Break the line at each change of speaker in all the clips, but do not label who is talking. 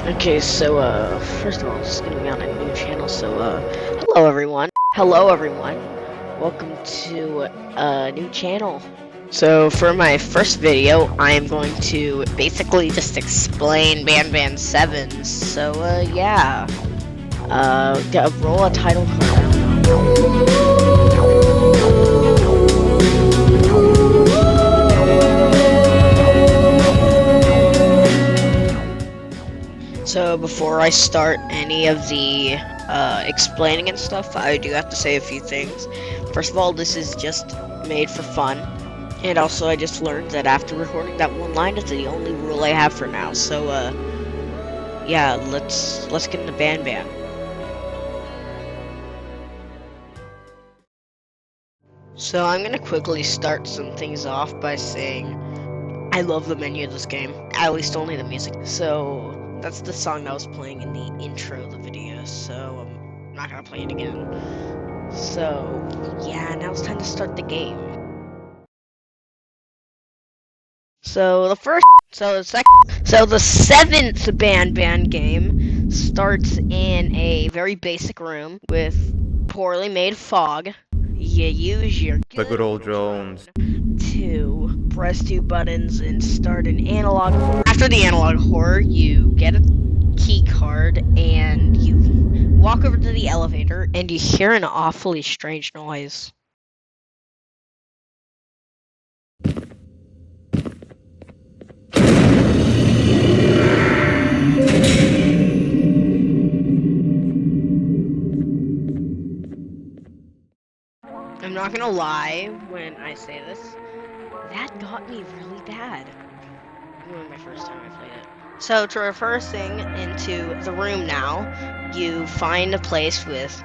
Okay, so, first of all, this is gonna be on a new channel, so, hello everyone. Hello everyone. Welcome to a new channel. So, for my first video, I am going to basically just explain BanBan 7. So, yeah. Roll a title card. So before I start any of the explaining and stuff, I do have to say a few things. First of all, this is just made for fun, and also I just learned that after recording that one line, it's the only rule I have for now. So yeah, let's get into BanBan. So I'm gonna quickly start some things off by saying I love the menu of this game, at least only the music. So that's the song that was playing in the intro of the video, so I'm not gonna play it again. So yeah, now it's time to start the game. So the seventh BanBan game starts in a very basic room with poorly made fog. You use your
good old drones
to press 2 buttons and start an analog horror. After the analog horror, you get a key card and you walk over to the elevator and you hear an awfully strange noise. I'm not gonna lie when I say this, that got me really bad. It was my first time I played it. So traversing into the room now, you find a place with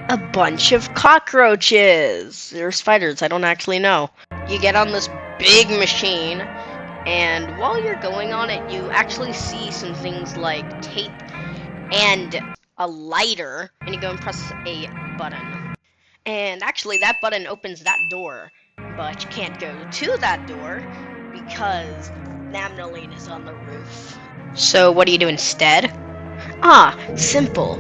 a bunch of cockroaches. They're spiders, I don't actually know. You get on this big machine, and while you're going on it, you actually see some things like tape and a lighter, and you go and press a button. And actually, that button opens that door, but you can't go to that door because Namnoline is on the roof. So what do you do instead? Ah, simple.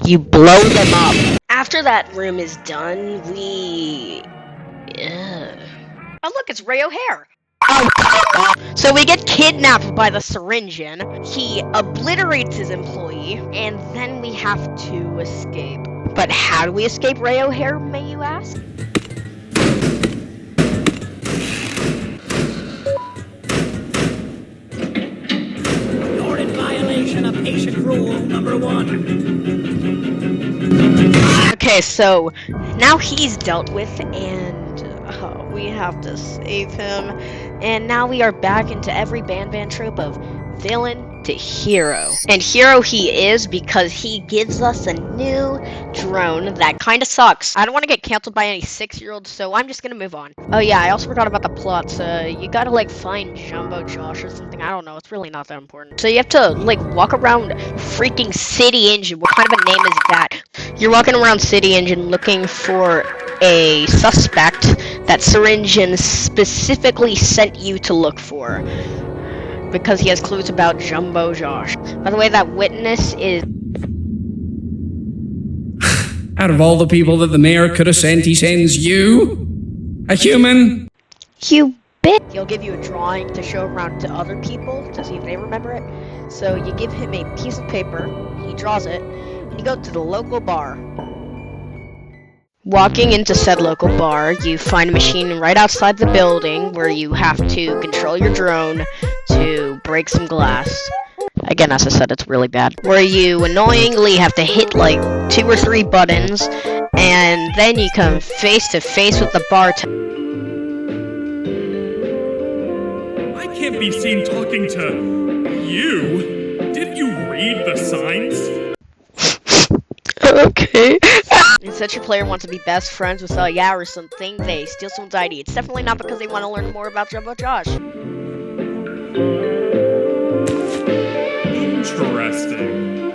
You blow them up. After that room is done, we... Oh look, it's Ray O'Hare! So we get kidnapped by the syringeon, he obliterates his employee, and then we have to escape. But how do we escape Ray O'Hare, may you ask?
You're in violation of patient rule number 1.
Okay, so now he's dealt with, and we have to save him. And now we are back into every BanBan trope of villain to hero. And hero he is because he gives us a new drone that kind of sucks. I don't want to get canceled by any 6-year-olds, so I'm just gonna move on. Oh yeah, I also forgot about the plots. You gotta like find Jumbo Josh or something. I don't know, it's really not that important. So you have to like walk around freaking City Engine. What kind of a name is that? You're walking around City Engine looking for a suspect that Syringeon specifically sent you to look for, because he has clues about Jumbo Josh. By the way, that witness is...
Out of all the people that the mayor could have sent, he sends you? A human?
You bit! He'll give you a drawing to show around to other people to see if they remember it. So you give him a piece of paper, he draws it, and you go to the local bar. Walking into said local bar, you find a machine right outside the building where you have to control your drone to break some glass. Again, as I said, it's really bad. Where you annoyingly have to hit like 2 or 3 buttons, and then you come face to face with the bartender.
I can't be seen talking to you. Didn't you read the signs?
Okay. Since your player wants to be best friends with yeah or something, they steal someone's ID. It's definitely not because they want to learn more about Jumbo Josh.
Interesting.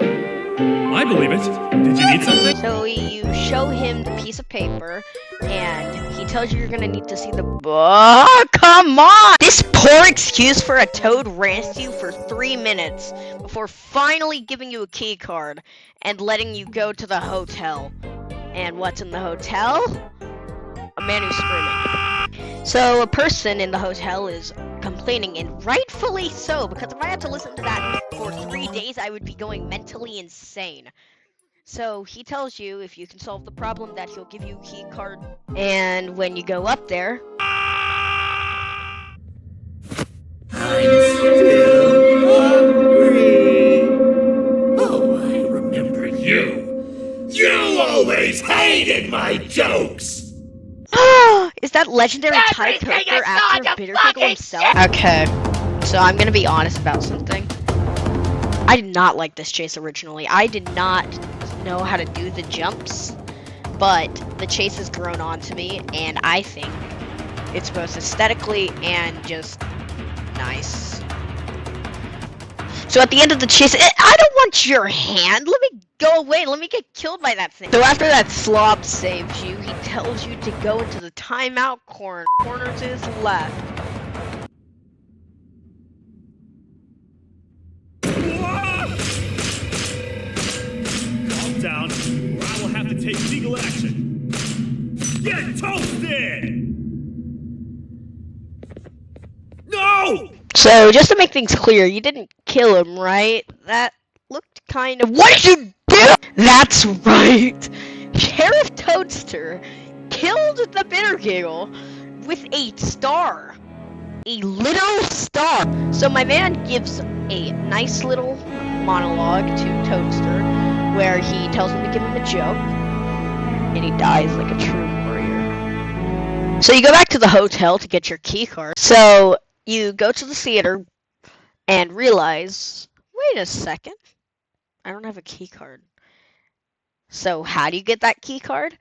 I believe it. Did you need something?
So you show him the piece of paper, and he tells you you're gonna need to see the. Oh, come on! This poor excuse for a toad rants you for 3 minutes before finally giving you a key card and letting you go to the hotel. And what's in the hotel? A man who's screaming. So a person in the hotel is complaining, and rightfully so, because if I had to listen to that for 3 days, I would be going mentally insane. So he tells you if you can solve the problem that he'll give you a key card. And when you go up there,
I'm still hungry. Oh, I remember you. You always hated my jokes.
is that legendary Thai poker after Bitter Pickle himself? Okay, so I'm gonna be honest about something. I did not like this chase originally. I did not know how to do the jumps, but the chase has grown on to me, and I think it's both aesthetically and just nice. So at the end of the chase, I don't want your hand. Let me go away. Let me get killed by that thing. So after that slob saves you, he tells you to go into the timeout corner to his left.
Calm down, or I will have to take legal action. Get toasted! No!
So just to make things clear, you didn't kill him, right? That looked kind of. What did you do? That's right. Sheriff Toadster killed the Bitter Giggle with a star. A literal star. So my man gives a nice little monologue to Toadster where he tells him to give him a joke, and he dies like a true warrior. So you go back to the hotel to get your key card. So you go to the theater and realize, wait a second, I don't have a key card. So how do you get that key card?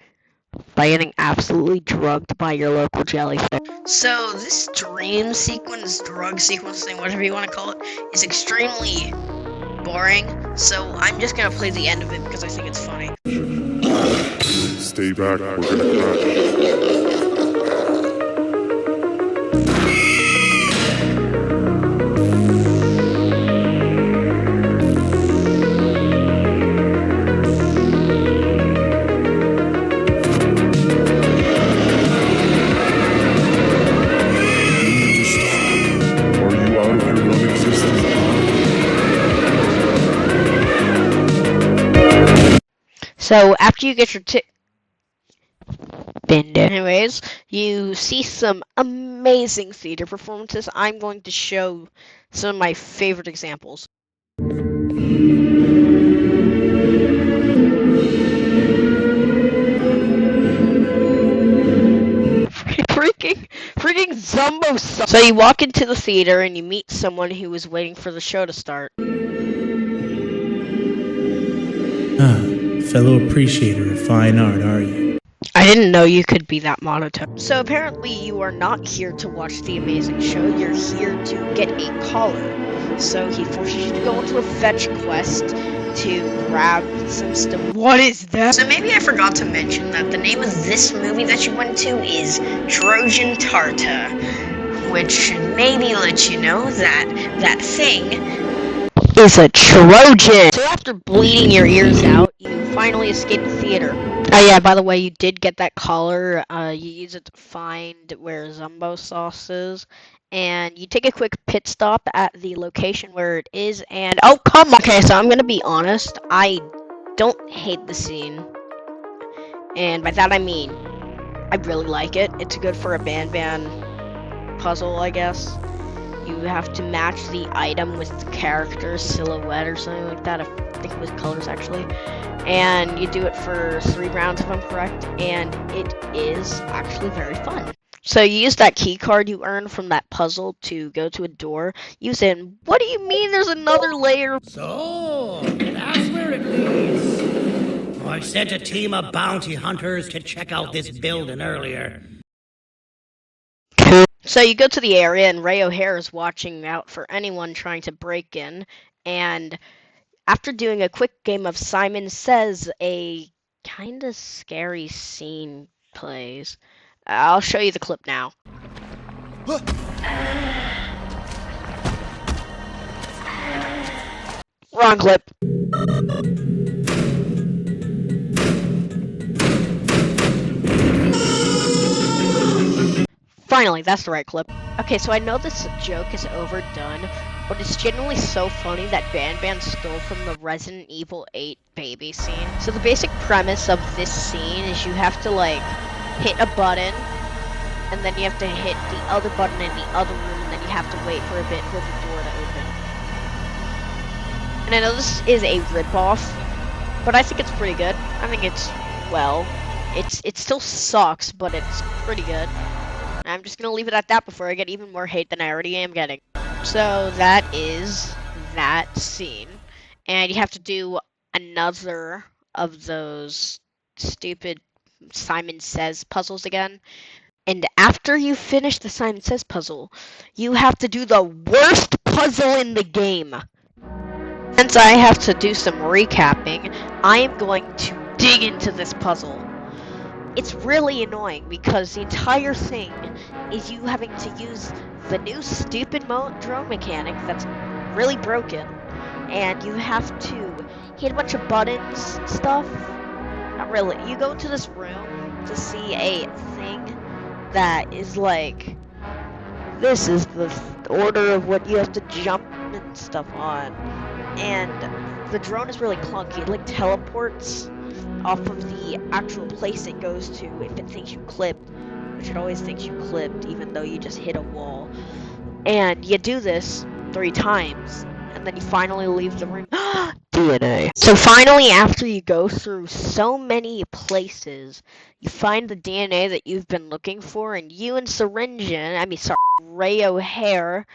By getting absolutely drugged by your local jellyfish. So this dream sequence, drug sequence thing, whatever you want to call it, is extremely boring. So I'm just gonna play the end of it because I think it's funny.
Stay back, we're gonna crash.
So after you get your anyways, you see some amazing theater performances. I'm going to show some of my favorite examples. freaking Zumbo. So you walk into the theater and you meet someone who was waiting for the show to start.
Fellow appreciator of fine art, are you?
I didn't know you could be that monotone. So apparently you are not here to watch the amazing show, you're here to get a collar. So he forces you to go into a fetch quest to grab some stuff. What is that? So maybe I forgot to mention that the name of this movie that you went to is Trojan Tarta, which should maybe let you know that that thing is a Trojan. So after bleeding your ears out, you finally escape the theater. Oh yeah, by the way, you did get that collar. You use it to find where Zumbo sauce is. And you take a quick pit stop at the location where it is, and oh come on! Okay, so I'm gonna be honest, I don't hate the scene. And by that I mean, I really like it. It's good for a BanBan puzzle, I guess. You have to match the item with the character's silhouette or something like that. I think it was colors actually. And you do it for 3 rounds if I'm correct, and it is actually very fun. So you use that key card you earned from that puzzle to go to a door. Use it. And what do you mean there's another layer?
So, that's where it leads. I sent a team of bounty hunters to check out this building earlier.
So you go to the area, and Ray O'Hare is watching out for anyone trying to break in, and After doing a quick game of Simon Says, a kinda scary scene plays. I'll show you the clip now. Wrong clip. Finally, that's the right clip. Okay, so I know this joke is overdone, but it's genuinely so funny that BanBan stole from the Resident Evil 8 baby scene. So the basic premise of this scene is you have to, like, hit a button, and then you have to hit the other button in the other room, and then you have to wait for a bit for the door to open. And I know this is a ripoff, but I think it's pretty good. I think it's, well, it still sucks, but it's pretty good. I'm just gonna leave it at that before I get even more hate than I already am getting. So that is that scene. And you have to do another of those stupid Simon Says puzzles again. And after you finish the Simon Says puzzle, you have to do the worst puzzle in the game. Since I have to do some recapping, I am going to dig into this puzzle. It's really annoying because the entire thing is you having to use the new stupid drone mechanic that's really broken, and you have to hit a bunch of buttons and stuff. Not really. You go into this room to see a thing that is like, this is the order of what you have to jump and stuff on, and the drone is really clunky. It like teleports off of the actual place it goes to if it thinks you clipped, which it always thinks you clipped even though you just hit a wall. And you do this 3 times, and then you finally leave the room. DNA. So finally, after you go through so many places, you find the DNA that you've been looking for, and you and Ray O'Hare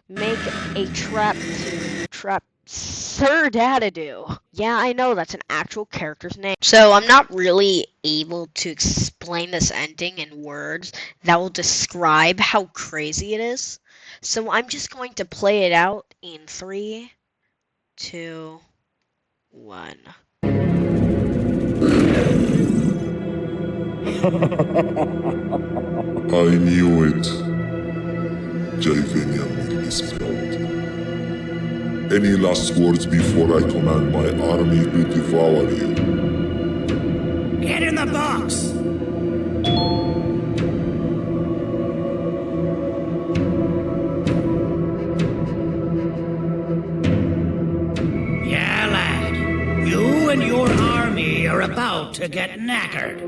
make a trap to trap Sir Dadadoo. Yeah, I know, that's an actual character's name. So I'm not really able to explain this ending in words that will describe how crazy it is. So I'm just going to play it out in 3, 2, 1.
I knew it. Javenia will be spelled. Any last words before I command my army to devour you?
Get in the box! Yeah, lad. You and your army are about to get knackered.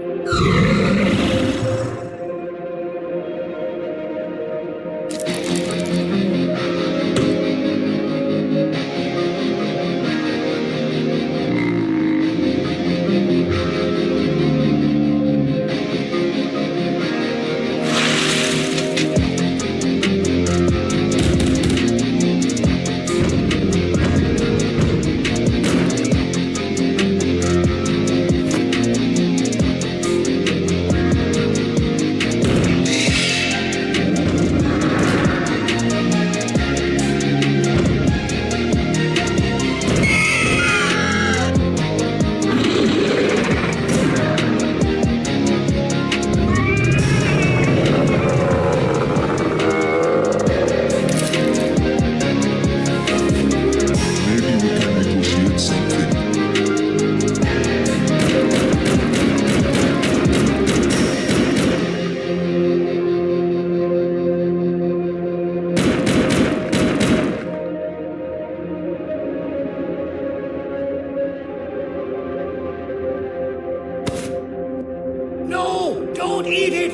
Don't eat it!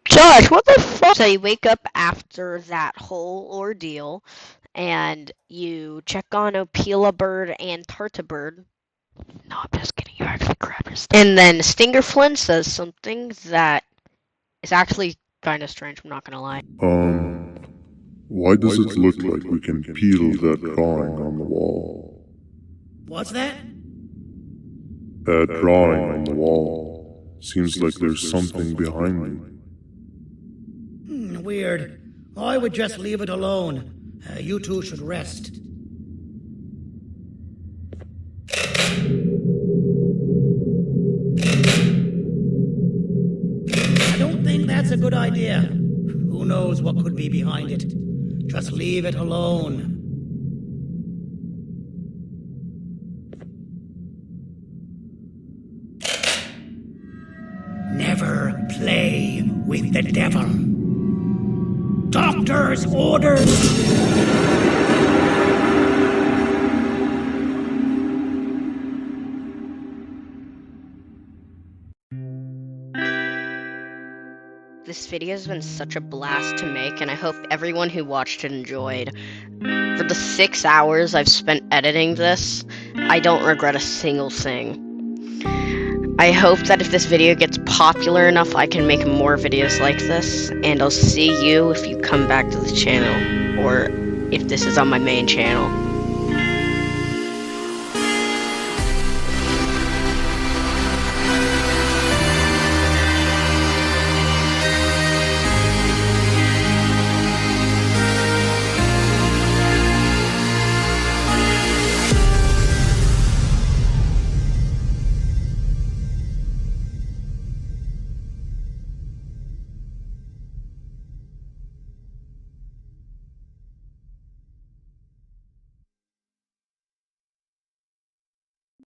Josh, what the fuck? So you wake up after that whole ordeal, and you check on Opila Bird and Tarta Bird. No, I'm just kidding. You actually grab your stuff. And then Stinger Flynn says something that is actually kind of strange, I'm not gonna lie.
Why does it look like we can peel that drawing on the wall?
What's that?
That drawing on the wall. Seems like there's something behind it.
Weird. I would just leave it alone. You two should rest. I don't think that's a good idea. Who knows what could be behind it? Just leave it alone. Never play with the devil. Doctor's orders!
This video has been such a blast to make, and I hope everyone who watched it enjoyed. For the 6 hours I've spent editing this, I don't regret a single thing. I hope that if this video gets popular enough, I can make more videos like this, and I'll see you if you come back to the channel, or if this is on my main channel.